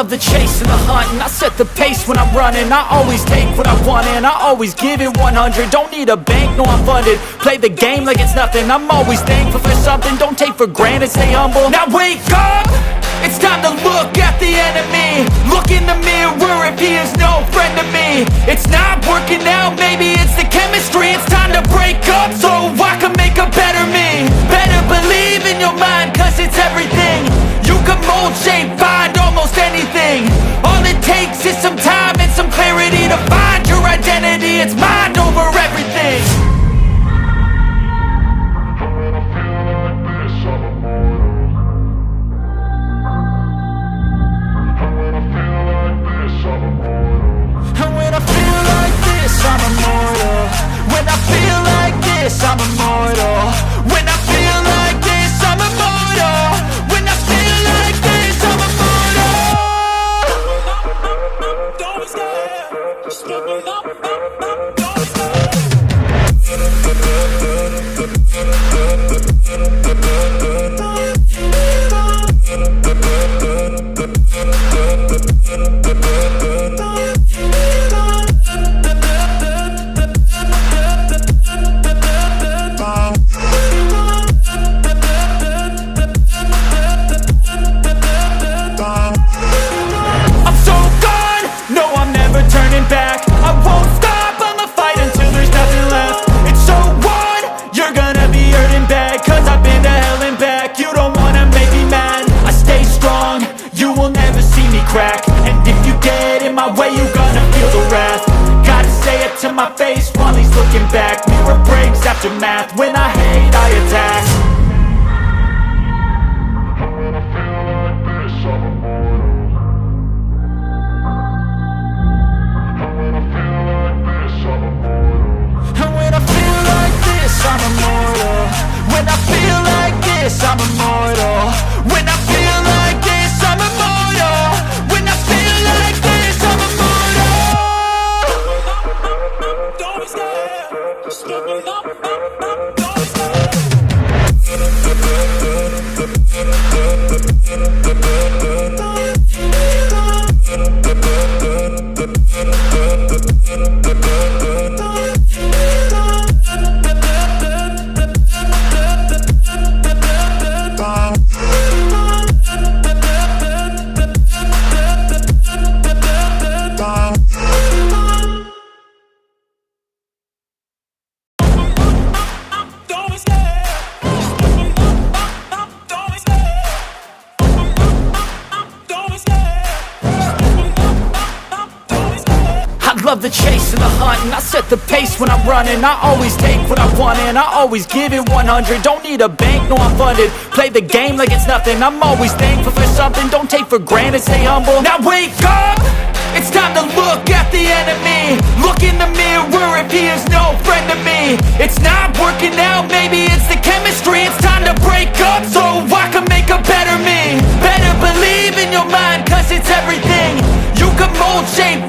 love the chase and the hunt, and I set the pace when I'm running. I always take what I want and I always give it 100. Don't need a bank, no I'm funded. Play the game like it's nothing. I'm always thankful for something. Don't take for granted, stay humble. Now wake up! It's time to look at the enemy. Look in the mirror if he is no friend to me. It's not working out, maybe it's the chemistry. It's time to break up so I can make a better me. Better believe in your mind, cause it's everything. You can mold, shape, find almost anything. All it takes is some time and some clarity to find your identity. It's mind over everything. I'm immortal. When I feel like this, I'm immortal. When I feel like this, I'm immortal. When I feel like this, I'm immortal. Don't stay. Just give me up. Don't stay. Back. I won't stop, I'ma fight until there's nothing left. It's so on, you're gonna be hurting bad, cause I've been to hell and back. You don't wanna make me mad, I stay strong, you will never see me crack. And if you get in my way, you're gonna feel the wrath. Gotta say it to my face while he's looking back. Mirror breaks after math, when I hate I attack. I'm immortal. When I feel like this, I'm immortal. When I feel like this, I'm immortal. When I feel like this, I'm immortal. Don't be scared. Just give me up. Don't be scared. Love the chase and the hunt, and I set the pace when I'm running. I always take what I want and I always give it 100. Don't need a bank, no I'm funded. Play the game like it's nothing. I'm always thankful for something. Don't take for granted, stay humble. Now wake up! It's time to look at the enemy. Look in the mirror if he is no friend to me. It's not working out, maybe it's the chemistry. It's time to break up so I can make a better me. Better believe in your mind, cause it's everything. You can mold, shape,